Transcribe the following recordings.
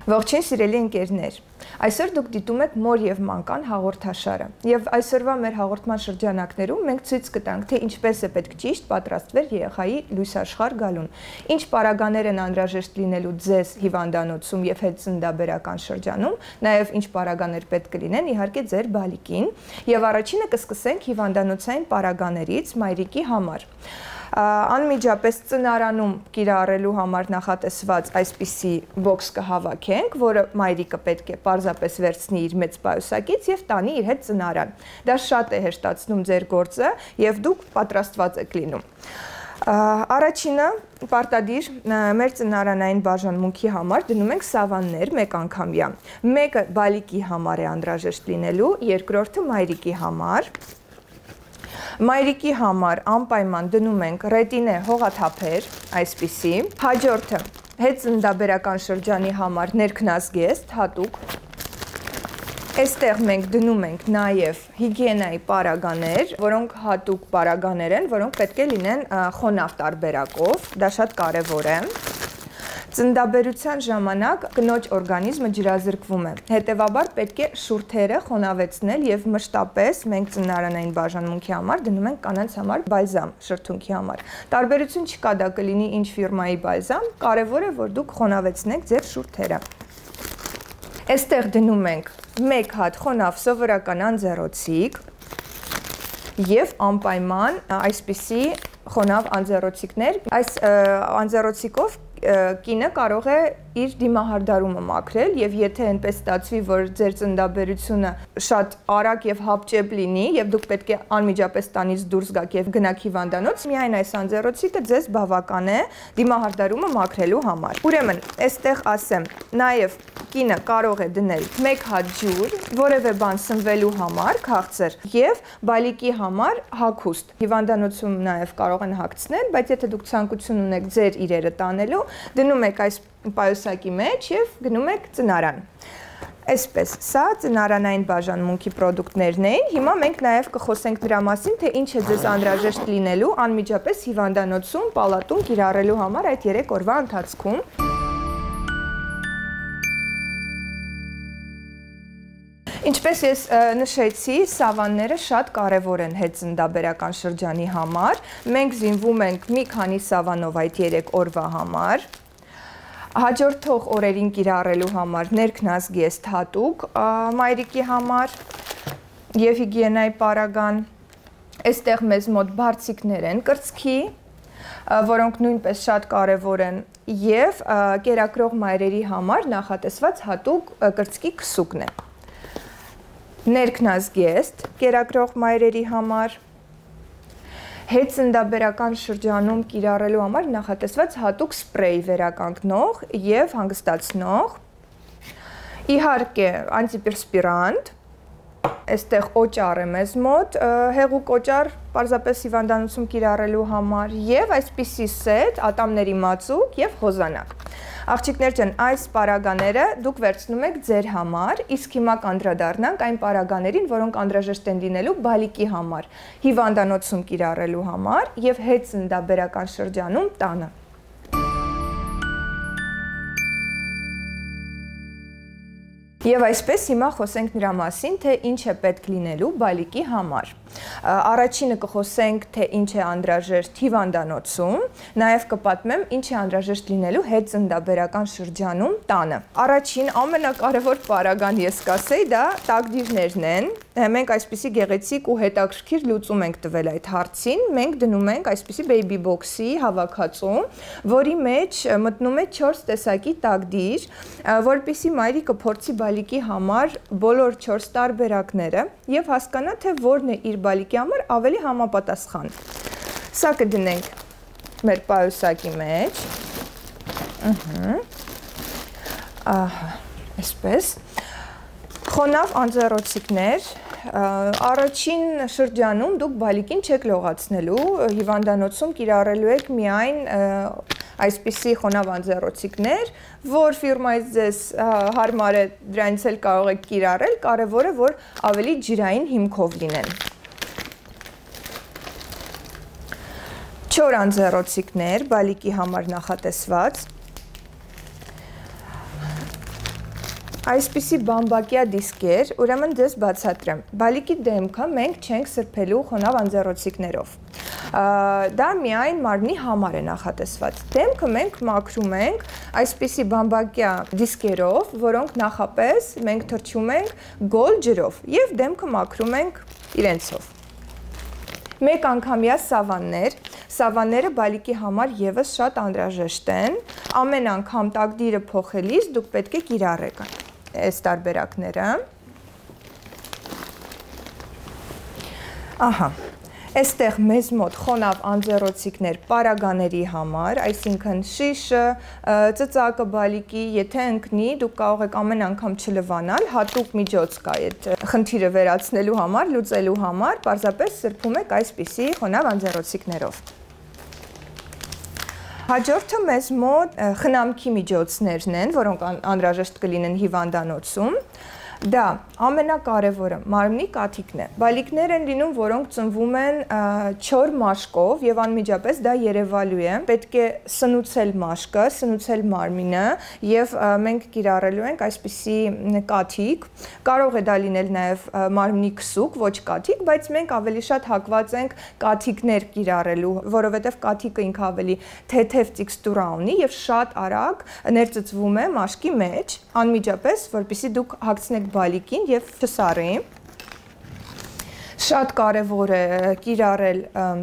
Ողջույն սիրելի ընկերներ, այսօր դուք դիտում եք Մոր և մանկան հաղորդաշարը և այսօրվա մեր հաղորդման շրջանակներում մենք ցույց կտանք, թե ինչպես է պետք ճիշտ պատրաստվել երեխայի լույսաշխարհ գալուն, ինչ պարագաներ են անհրաժեշտ լինելու ձեզ հիվանդանոցում և հետծննդաբերական շրջանում, նաև ինչ պարագաներ պետք կլինեն իհարկե ձեր բալիկին և առաջինը կսկսենք հիվանդանոցային պարագաներից մայրիկի համար։ Անմիջապես ծնարանում կիրառելու համար նախատեսված այսպիսի բոքս կհավաքենք, որը մայրիկը պետք է պարզապես վերցնի իր մեծ պայուսակից և տանի իր հետ ծնարան։ Դա շատ է հեշտացնում ձեր գործը և դուք պատրաստված եք լինում։ Առաջինը պարտադիր մեր ծնարանային բաժանմունքի համար դնում ենք սավաններ մեկ անգամյա։ Մեկը բալիկի համար է անհրաժեշտ լինելու, երկրորդը մայրիկի համար։ Մայրիկի համար անպայման դնում ենք ռետինե հողաթափեր, այսպիսի։ Հաջորդը հետծննդաբերական շրջանի համար ներքնազգեստ հատուկ։ Այստեղ մենք դնում ենք նաև հիգիենայի պարագաներ, որոնք հատուկ պարագաներ են, որոնք պետք է լինեն խոնավ տարբերակով, դա շատ կարևոր է։ Ծննդաբերության ժամանակ կնոջ օրգանիզմը ջրազրկվում է, հետևաբար պետք է շուրթերը խոնավեցնել և մշտապես մենք ծնարանային բաժանմունքի համար դնում ենք կանանց համար բալզամ շրթունքի համար։ Տարբերություն չկա, դա կլինի ինչ ֆիրմայի բալզամ, կարևոր է, որ դուք խոնավեցնեք ձեր շուրթերը։ Այստեղ դնում ենք մեկ հատ խոնավ սովորական անձեռոցիկ և անպայման այսպիսի խոնավ անձեռոցիկներ, այս անձեռոցիկով կինը կարող է իր դիմահարդարումը մաքրել և եթե այնպես ստացվի, որ ձեր ծննդաբերությունը շատ արագ և հապճեպ լինի և դուք պետք է անմիջապես տանից դուրս գաք և գնաք հիվանդանոց, միայն այս անձեռոցիկը ձեզ բավական է դիմահարդարումը մաքրելու համար։ Ուրեմն, այստեղ ասեմ, նաև կինը կարող է դնել մեկ հատ ջուր, որևէ բան սնվելու համար, քաղցր և բալիկի համար հագուստ։ Հիվանդանոցում նաև կարող են հագցնել, բայց եթե դուք ցանկություն ունեք ձեր իրերը տանելու, դնում եք այս պայուսակի մեջ և գնում եք ծնարան։ Այսպես, սա ծնարանային բաժանմունքի պրոդուկտներն էին, հիմա մենք նաև կխոսենք դրա մասին, թե ինչ է ձեզ անհրաժեշտ լինելու անմիջապես հիվանդանոցում, պալատում կիրառելու համար այդ 3 օրվա ընթացքում։ Ինչպես ես նշեցի, սավանները շատ կարևոր են հետծննդաբերական շրջանի համար, մենք զինվում ենք մի քանի սավանով այդ 3 օրվա համար, հաջորդող օրերին կիրառելու համար ներքնազգեստ հատուկ մայրիկի համար և հիգիենայի պարագան, այստեղ մեզ մոտ բարձիկներ են կրծքի, որոնք նույնպես շատ կարևոր են և կերակրող մայրերի համար նախատեսված հատուկ կրծքի քսուկն է։ Ներքնազգեստ կերակրող մայրերի համար, հետծննդաբերական շրջանում կիրառելու համար նախատեսված հատուկ սպրեյ վերականգնող և հանգստացնող, իհարկե անտիպերսպիրանտ, այստեղ օճառ է մեզ մոտ, հեղուկ օճառ պարզապես հիվանդանոցում կիրառելու համար և այսպիսի սեթ ատամների մածուկ և հոզանակ։ Աղջիկներ ջան, այս պարագաները դուք վերցնում եք ձեր համար, իսկ հիմա կանդրադառնանք այն պարագաներին, որոնք անհրաժեշտ են լինելու բալիկի համար, հիվանդանոցում կիրառելու համար և հետծննդաբերական շրջանում տանը։ Եվ այսպես հիմա խոսենք նրա մասին, թե ինչ է պետք լինելու բալիկի համար։ Առաջինը կխոսենք, թե ինչ է անհրաժեշտ հիվանդանոցում, նաև կպատմեմ, ինչ է անհրաժեշտ լինելու հետծննդաբերական շրջանում տանը։ Առաջին ամենակարևոր պարագան ես կասեի, դա տակդիրներն են։ Մենք այսպիսի գեղեցիկ ու հետաքրքիր լուծում ենք տվել այդ հարցին, մենք դնում ենք այսպիսի baby box-ի հավաքածու, որի մեջ մտնում է 4 տեսակի տակդիր, որպեսզի մայրիկը փորձի բալիկի համար բոլոր 4 տարբերակները և հասկանա, թե որն է իր բալիկի համար ավելի համապատասխան։ Սա կդնենք մեր պայուսակի մեջ։ Այսպես։ Խոնավ անձեռոցիկներ, առաջին շրջանում դուք բալիկին չեք լողացնելու, հիվանդանոցում կիրառելու եք միայն այսպիսի խոնավ անձեռոցիկներ, որ ֆիրմայից ձեզ հարմար է, դրանից էլ կարող եք կիրառել, կարևոր է, որ ավելի ջրային հիմքով լինեն։ Չոր անձեռոցիկներ, բալիկի համար նախատեսված, Այսպիսի բամբակյա դիսկեր, ուրեմն ձեզ բացատրեմ։ Բալիկի դեմքը մենք չենք սրբելու խոնավ անձեռոցիկներով։ Դա միայն մարմնի համար է նախատեսված։ Դեմքը մենք մաքրում ենք այսպիսի բամբակյա դիսկերով, որոնք նախապես մենք թրջում ենք գոլ ջրով եւ դեմքը մաքրում ենք իրենցով։ Մեկ անգամյա սավանները բալիկի համար եւս շատ անհրաժեշտ են։ Ամեն անգամ տակդիրը փոխելիս դուք պետք է կիրառեք այս տարբերակները։ Ահա, այստեղ մեզ մոտ խոնավ անձեռոցիկներ պարագաների համար, այսինքն շիշը, ծծակը բալիկի, եթե ընկնի, դուք կարող եք ամեն անգամ չլվանալ, հատուկ միջոց կա այդ խնդիրը վերացնելու համար, լուծելու համար, պարզապես սրբում եք այսպիսի խոնավ անձեռոցիկներով։ Հաջորդը մեզ մոտ խնամքի միջոցներն են, որոնք անհրաժեշտ կլինեն հիվանդանոցում։ Դա ամենակարևորը մարմնի կաթիքն է։ Բալիկներ են լինում, որոնք ծնվում են չոր մաշկով եւ անմիջապես դա երևալու է։ Պետք է սնուցել մաշկը, սնուցել մարմինը եւ մենք կիրառելու ենք այսպիսի կաթիք։ Կարող է դա լինել նաեւ մարմնի քսուկ, ոչ կաթիք, բայց մենք ավելի շատ հակված ենք կաթիկներ կիրառելու, որովհետեւ կաթիկը ինքը ավելի թեթև տեքստուրա ունի եւ շատ արագ ներծծվում է մաշկի մեջ, անմիջապես, որպեսզի դուք հագցնեք բալիկին եւ չսառի։ Շատ կարևոր է կիրառել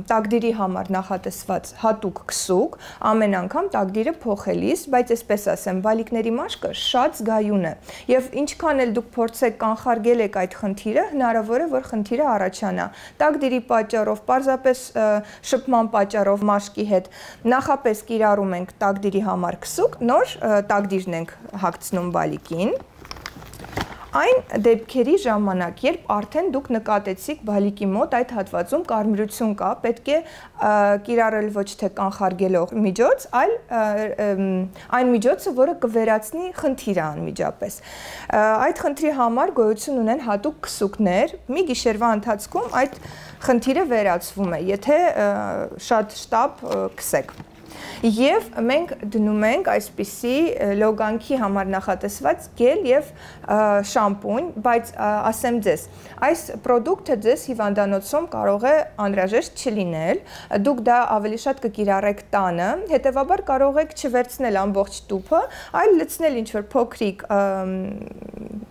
տակդիրի համար նախատեսված հատուկ քսուկ, ամեն անգամ տակդիրը փոխելիս, բայց այսպես ասեմ, բալիկների մաշկը շատ զգայուն է եւ ինչքան էլ դուք փորձեք կանխարգել եք այդ խնդիրը, հնարավոր է որ խնդիրը առաջանա։ Տակդիրի պատճառով, պարզապես շփման պատճառով մաշկի հետ նախապես կիրառում ենք տակդիրի համար քսուկ, նոր տակդիրն ենք հագցնում բալիկին։ Այն դեպքերի ժամանակ, երբ արդեն դուք նկատեցիք բալիկի մոտ այդ հատվածում կարմրություն կա, պետք է կիրառել ոչ թե կանխարգելող միջոց, այլ այն միջոցը, որը կվերացնի խնդիրը անմիջապես։ Այդ խնդրի համար գոյություն ունեն հատուկ քսուկներ, մի գիշերվա ընթացքում այդ խնդիրը վերացվում է, եթե շատ շտապ քսեք։ Եվ մենք դնում ենք այսպիսի լոգանքի համար նախատեսված գել եւ շամպունь, բայց ասեմ ձեզ, այս պրոդուկտը ձեզ հիվանդանոցում կարող է անհրաժեշտ չլինել, դուք դա ավելի շատ կկիրառեք տանը, հետեւաբար կարող եք չվերցնել ամբողջ տուփը, այլ լցնել ինչ-որ փոքրիկ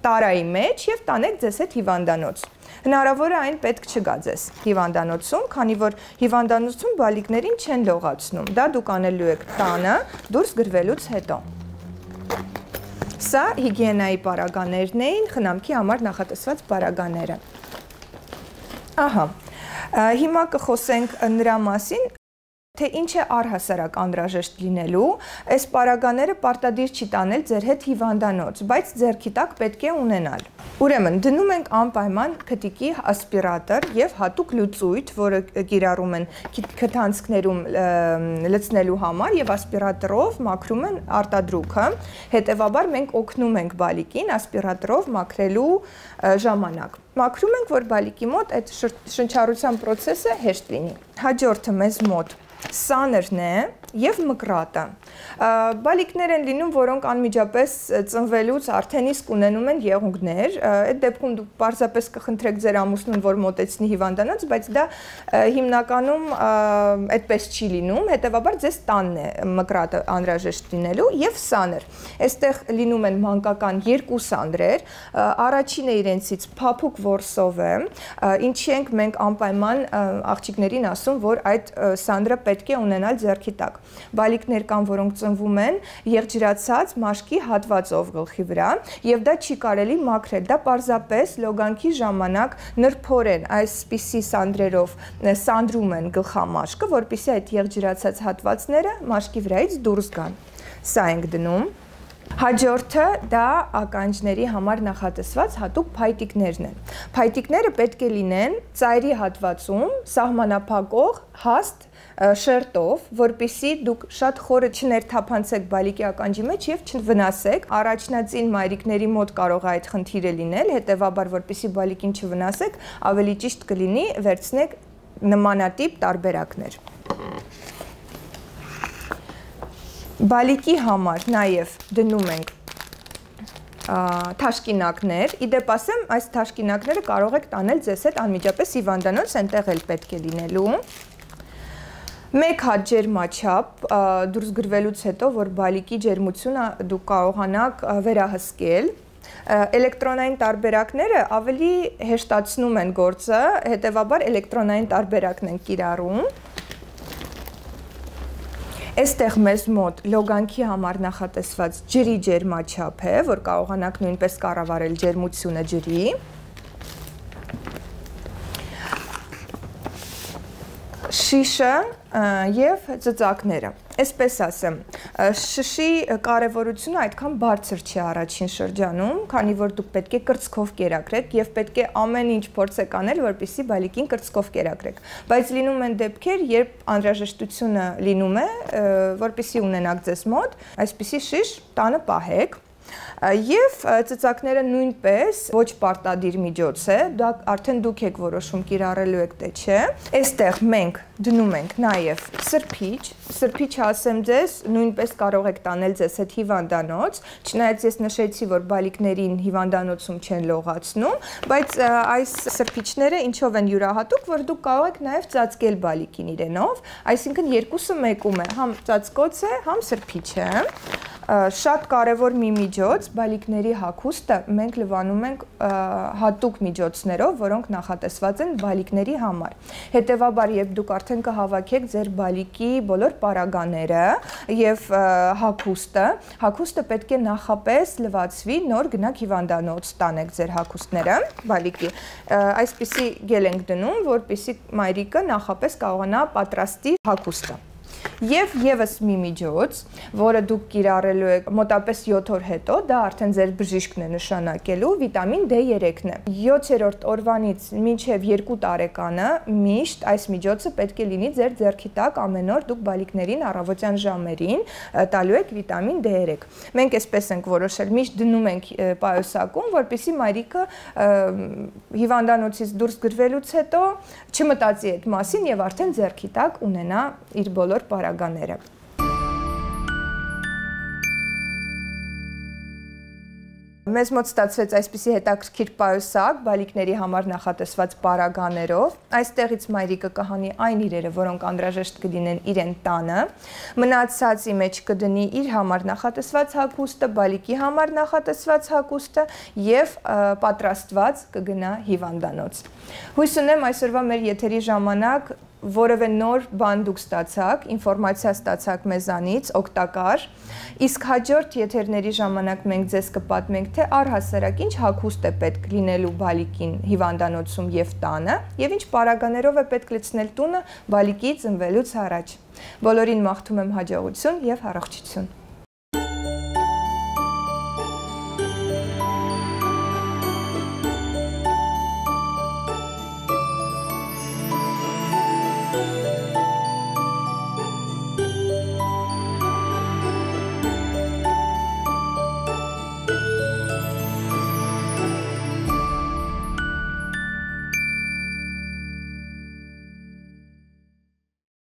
տարայի մեջ եւ տանեք ձեզ հետ հիվանդանոց։ Հնարավոր է այն պետք չգա ձեզ հիվանդանոցում, քանի որ հիվանդանոցում բալիկներին չեն լողացնում։ Դա դուք անելու եք տանը, դուրս գրվելուց հետո։ Սա հիգիենայի պարագաներն էին, խնամքի համար նախատեսված պարագաները։ Ահա, հիմա կխոսենք նրա մասին, թե ինչ է առհասարակ անհրաժեշտ լինելու, այս պարագաները պարտադիր չի տանել ձեր հետ հիվանդանոց, բայց ձեռքի տակ պետք է ունենալ։ Ուրեմն դնում ենք անպայման քթիկի ասպիրատոր եւ հատուկ լուծույթ, որը կիրառում են քթանցքներում լցնելու համար եւ ասպիրատորով մաքրում են արտադրուքը։ Հետեւաբար մենք օգնում ենք բալիկին ասպիրատորով մաքրելու ժամանակ։ Մաքրում ենք, որ բալիկի մոտ այդ շնչառության process-ը հեշտ լինի։ Հաջորդը մեզ մոտ սաներն է եւ մկրատը։ Բալիկներ են լինում, որոնք անմիջապես ծնվելուց արդեն իսկ ունենում են եղունգներ, այդ դեպքում դուք պարզապես կխնդրեք ձեր ամուսնուն, որ մոտեցնի հիվանդանոց, բայց դա հիմնականում այդպես չի լինում, հետեւաբար ձեզ տանն է մկրատը անհրաժեշտ լինելու եւ սաներ։ Այստեղ լինում են մանկական երկու սանրեր, առաջինը իրենցից փափուկ որսով է, ինչի ենք մենք անպայման աղջիկներին ասում, որ այդ սանրը պետք է ունենալ ձեռքի տակ։ Բալիկներ կան, որոնք ծնվում են եղջրացած մաշկի հատվածով գլխի վրա եւ դա չի կարելի մաքրել, դա պարզապես լոգանքի ժամանակ նրբորեն այսպիսի սանդրերով սանդրում են գլխամաշկը, որպեսզի այդ եղջրացած հատվածները մաշկի վրայից դուրս գան։ Սա ենք դնում։ Հաջորդը դա ականջների համար նախատեսված հատուկ փայտիկներն են։ Փայտիկները պետք է լինեն ծայրի հատվածում սահմանափակող հաստ շերտով, որպեսզի դուք շատ խորը չներթափանցեք բալիկի ականջի մեջ եւ չվնասեք։ Առաջնածին մայրիկների մոտ կարող է այդ խնդիրը լինել, հետեւաբար որպեսզի բալիկին չվնասեք, ավելի ճիշտ կլինի վերցնեք նմանատիպ տարբերակներ։ Բալիկի համար նաև դնում ենք թաշկինակներ, իդեպ ասեմ, այս թաշկինակները կարող եք տանել ձեզ հետ անմիջապես հիվանդանոց, այնտեղ էլ պետք է լինելու։ Մեկ հատ ջերմաչափ դուրս գրվելուց հետո, որ բալիկի ջերմությունը դուք կարողանաք վերահսկել, էլեկտրոնային տարբերակները ավելի հեշտացնում են գործը, հետևաբար էլեկտրոնային տարբերակն են կիրառում։ Այստեղ մեզ մոտ լոգանքի համար նախատեսված ջրի ջերմաչափ է, որ կարողանաք նույնպես կառավարել ջերմությունը ջրի։ Շիշը եւ ծծակները։ Այսպես ասեմ, շշի կարևորությունը այդքան բարձր չի առաջին շրջանում, քանի որ դուք պետք է կրծքով կերակրեք եւ պետք է ամեն ինչ փորձեք անել, որպեսզի բալիկին կրծքով կերակրեք։ Բայց լինում են դեպքեր, երբ անհրաժեշտությունը լինում է, որպեսզի ունենաք ձեզ մոտ, այսպիսի շիշ տանը պահեք։ Եվ ծծակները նույնպես ոչ պարտադիր միջոց է, դա արդեն դուք եք որոշում կիրառելու եք թե չէ։ Այստեղ մենք դնում ենք նաև սրբիչը ասեմ ձեզ, նույնպես կարող եք տանել ձեզ հետ հիվանդանոց, չնայած ես նշեցի, որ բալիկներին հիվանդանոցում չեն լողացնում, բայց այս սրբիչները ինչով են յուրահատուկ, որ դուք կարող եք նաև ծածկել բալիկին իրենով, այսինքն երկուսը մեկում է, համ ծածկոց է, համ սրբիչ է։ Շատ կարևոր մի միջոց, բալիկների հագուստը մենք լվանում ենք հատուկ միջոցներով, որոնք նախատեսված են բալիկների համար։ Հետևաբար, երբ դուք արդեն կհավաքեք ձեր բալիկի բոլոր պարագաները եւ հագուստը պետք է նախապես լվացվի, նոր գնաք հիվանդանոց տանեք ձեր հագուստները բալիկի։ Այսպիսի գել ենք դնում, որպեսզի մայրիկը նախապես կարողանա պատրաստի հագուստը։ Եվ եւս մի միջոց, որը դուք կիրառելու եք մոտապես 7 օր հետո, դա արդեն ձեր բժիշկն է նշանակելու, վիտամին D3-ն է։ 7-րդ օրվանից մինչև 2 տարեկանը միշտ այս միջոցը պետք է լինի ձեր ձեռքի տակ ամեն օր դուք բալիկներին առավոտյան ժամերին տալու եք վիտամին D3։ Մենք այսպես ենք որոշել, միշտ դնում ենք պայուսակում, որպեսզի մայրիկը հիվանդանոցից դուրս գրվելուց հետո չմտածի այդ մասին եւ արդեն ձեռքի տակ ունենա իր բոլոր պարագաները։ Մեզ մոտ ստացվեց այսպիսի հետաքրքիր պայուսակ բալիկների համար նախատեսված պարագաներով։ Այստեղից մայրիկը կհանի այն իրերը, որոնք անհրաժեշտ կլինեն իրեն տանը։ Մնացածի մեջ կդնի իր համար նախատեսված հագուստը, բալիկի համար նախատեսված հագուստը եւ պատրաստված կգնա հիվանդանոց։ Հույս ունեմ այսօրվա մեր եթերի ժամանակ որևէ նոր բան դուք ստացաք, ինֆորմացիա ստացաք մեզանից, օգտակար, իսկ հաջորդ եթերների ժամանակ մենք ձեզ կպատմենք, թե առհասարակ ինչ հագուստ է պետք լինելու բալիկին հիվանդանոցում եւ տանը, եւ ինչ պարագաներով է պետք լցնել տունը բալիկի ծնվելուց առաջ։ Բոլորին մաղթում եմ հաջողություն եւ առողջություն։